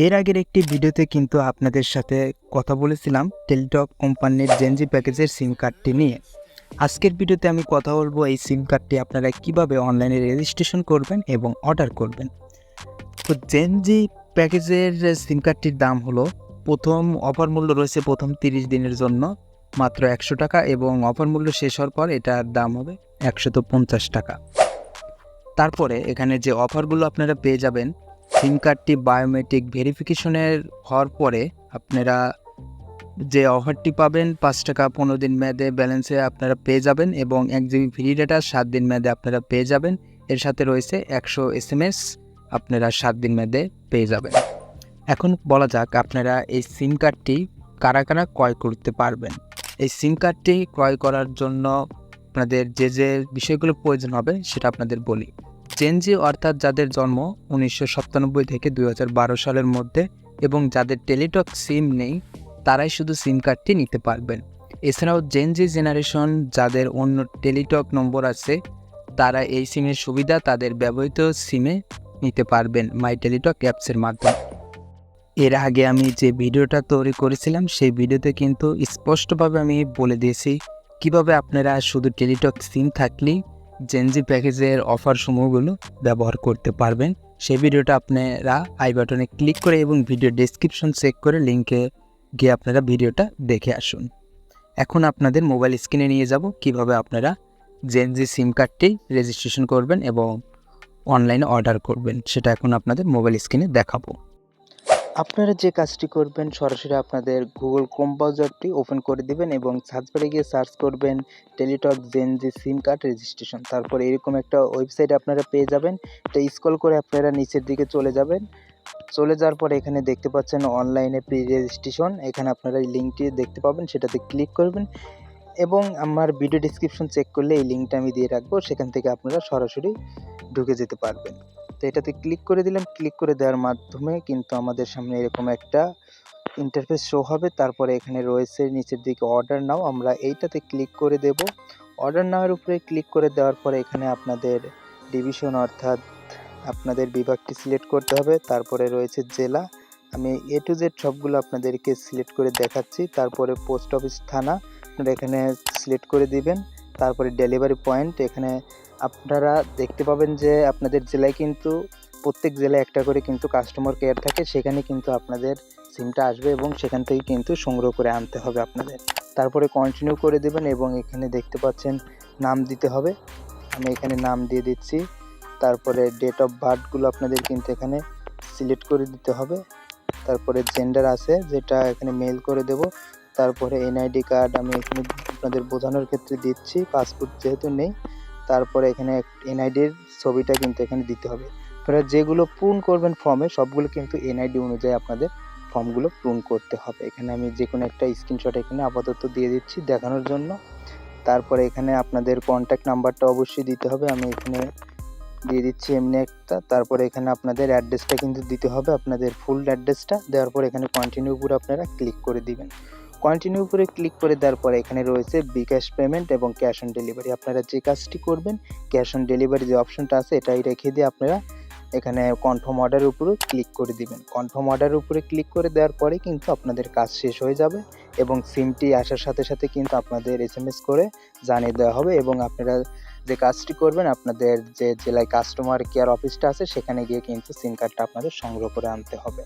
এর আগের একটি ভিডিওতে কিন্তু আপনাদের সাথে কথা বলেছিলাম টেলিটক কোম্পানির জেনজি প্যাকেজের সিম কার্ডটি নিয়ে। আজকের ভিডিওতে আমি কথা বলবো এই সিম কার্ডটি আপনারা কিভাবে অনলাইনে রেজিস্ট্রেশন করবেন এবং অর্ডার করবেন। তো জেনজি প্যাকেজের সিম কার্ডটির দাম হলো, প্রথম অফার মূল্য রয়েছে প্রথম 30 দিনের জন্য মাত্র 100 টাকা এবং অফার মূল্য শেষ হওয়ার পর এটার দাম হবে 150 টাকা। তারপরে এখানে যে অফারগুলো আপনারা পেয়ে যাবেন, সিম কার্ডটি বায়োমেট্রিক ভেরিফিকেশনের হওয়ার পরে আপনারা যে অফারটি পাবেন 5 টাকা 15 দিন মেয়াদে ব্যালেন্সে আপনারা পেয়ে যাবেন এবং 1 জিবি ফ্রি ডেটা 7 দিন মেয়াদে আপনারা পেয়ে যাবেন। এর সাথে রয়েছে 100 SMS আপনারা 7 দিন মেয়াদে পেয়ে যাবেন। এখন বলা যাক আপনারা এই সিম কার্ডটি কারা কারা ক্রয় করতে পারবেন। এই সিম কার্ডটি ক্রয় করার জন্য আপনাদের যে বিষয়গুলো প্রয়োজন হবে সেটা আপনাদের বলি। জেনজি অর্থাৎ যাদের জন্ম 1997 থেকে 2012 সালের মধ্যে এবং যাদের টেলিটক সিম নেই তারাই শুধু সিম কার্ডটি নিতে পারবেন। এছাড়াও জেনজি জেনারেশন যাদের অন্য টেলিটক নম্বর আছে তারা এই সিমের সুবিধা তাদের ব্যবহৃত সিমে নিতে পারবেন মাই টেলিটক অ্যাপসের মাধ্যমে। এর আগে আমি যে ভিডিওটা তৈরি করেছিলাম সেই ভিডিওতে কিন্তু স্পষ্টভাবে আমি বলে দিয়েছি কিভাবে আপনারা শুধু টেলিটক সিম থাকলেই জেনজি প্যাকেজের অফারসমূহগুলো ব্যবহার করতে পারবেন। সেই ভিডিওটা আপনারা আই বাটনে ক্লিক করে এবং ভিডিও ডেসক্রিপশন চেক করে লিঙ্কে গিয়ে আপনারা ভিডিওটা দেখে আসুন। এখন আপনাদের মোবাইল স্ক্রিনে নিয়ে যাব কিভাবে আপনারা জেনজি সিম কার্ডটি রেজিস্ট্রেশন করবেন এবং অনলাইনে অর্ডার করবেন, সেটা এখন আপনাদের মোবাইল স্ক্রিনে দেখাবো। আপনারা যে কাজটি করবেন সরাসরি আপনাদের গুগল ক্রোম ব্রাউজারটি ওপেন করে দিবেন এবং সার্চ বারে গিয়ে সার্চ করবেন টেলিটক জেনজি সিম কার্ড রেজিস্ট্রেশন। তারপরে এরকম একটা ওয়েবসাইট আপনারা পেয়ে যাবেন। এটা স্ক্রল করে আপনারা নিচের দিকে চলে যাবেন। চলে যাওয়ার পরে এখানে দেখতে পাচ্ছেন অনলাইনে প্রি রেজিস্ট্রেশন, এখানে আপনারা এই লিঙ্কটি দেখতে পাবেন, সেটাতে ক্লিক করবেন এবং আমার ভিডিও ডেসক্রিপশন চেক করলে এই লিঙ্কটা আমি দিয়ে রাখবো, সেখান থেকে আপনারা সরাসরি ঢুকে যেতে পারবেন। তো এটাতে ক্লিক করে দিলাম। ক্লিক করে দেওয়ার মাধ্যমে কিন্তু আমাদের সামনে এরকম একটা ইন্টারফেস শো হবে। তারপরে এখানে রয়েছে নিচের দিকে অর্ডার নাও, আমরা এইটাতে ক্লিক করে দেব। অর্ডার নাওয়ের উপরে ক্লিক করে দেওয়ার পরে এখানে আপনাদের ডিভিশন অর্থাৎ আপনাদের বিভাগটি সিলেক্ট করতে হবে। তারপরে রয়েছে জেলা, আমি A to Z সবগুলো আপনাদেরকে সিলেক্ট করে দেখাচ্ছি। তারপরে পোস্ট অফিস থানা আপনারা এখানে সিলেক্ট করে দিবেন। তারপরে ডেলিভারি পয়েন্ট, এখানে আপনারা দেখতে পাবেন যে আপনাদের জেলায় কিন্তু প্রত্যেক জেলায় একটা করে কিন্তু কাস্টমার কেয়ার থাকে, সেখানে কিন্তু আপনাদের সিমটা আসবে এবং সেখান থেকে কিন্তু সংগ্রহ করে আনতে হবে আপনাদের। তারপরে কন্টিনিউ করে দেবেন এবং এখানে দেখতে পাচ্ছেন নাম দিতে হবে, আমি এখানে নাম দিয়ে দিচ্ছি। তারপরে ডেট অফ বার্থগুলো আপনাদের কিন্তু এখানে সিলেক্ট করে দিতে হবে। তারপরে জেন্ডার আছে যেটা এখানে মেল করে দেব। তারপরে এনআইডি কার্ড আমি এখানে আপনাদের বোঝানোর ক্ষেত্রে দিচ্ছি, পাসপোর্ট যেহেতু নেই। তারপরে এখানে এনআইডির ছবিটা কিন্তু এখানে দিতে হবে। আপনারা যেগুলো পূরণ করবেন ফর্মে সবগুলো কিন্তু এনআইডি অনুযায়ী আপনাদের ফর্মগুলো পূরণ করতে হবে। এখানে আমি যে কোনো একটা স্ক্রিনশট এখানে আপাতত দিয়ে দিচ্ছি দেখানোর জন্য। তারপরে এখানে আপনাদের কন্ট্যাক্ট নাম্বারটা অবশ্যই দিতে হবে, আমি এখানে দিয়ে দিচ্ছি এমনি একটা। তারপরে এখানে আপনাদের অ্যাড্রেসটা কিন্তু দিতে হবে, আপনাদের ফুল অ্যাড্রেসটা দেওয়ার পর এখানে কন্টিনিউ উপরে আপনারা ক্লিক করে দিবেন। কন্টিনিউ উপরে ক্লিক করে দেওয়ার পরে এখানে রয়েছে বিকাশ পেমেন্ট এবং ক্যাশ অন ডেলিভারি। আপনারা যে কাজটি করবেন ক্যাশ অন ডেলিভারি যে অপশনটা আছে এটাই রেখে দিয়ে আপনারা এখানে কনফার্ম অর্ডারের উপরে ক্লিক করে দিবেন। কনফার্ম অর্ডারের উপরে ক্লিক করে দেওয়ার পরে কিন্তু আপনাদের কাজ শেষ হয়ে যাবে এবং সিমটি আসার সাথে সাথে কিন্তু আপনাদের SMS করে জানিয়ে দেওয়া হবে এবং আপনারা যে কাজটি করবেন আপনাদের যে জেলায় কাস্টমার কেয়ার অফিসটা আছে সেখানে গিয়ে কিন্তু সিম কার্ডটা আপনাদের সংগ্রহ করে আনতে হবে।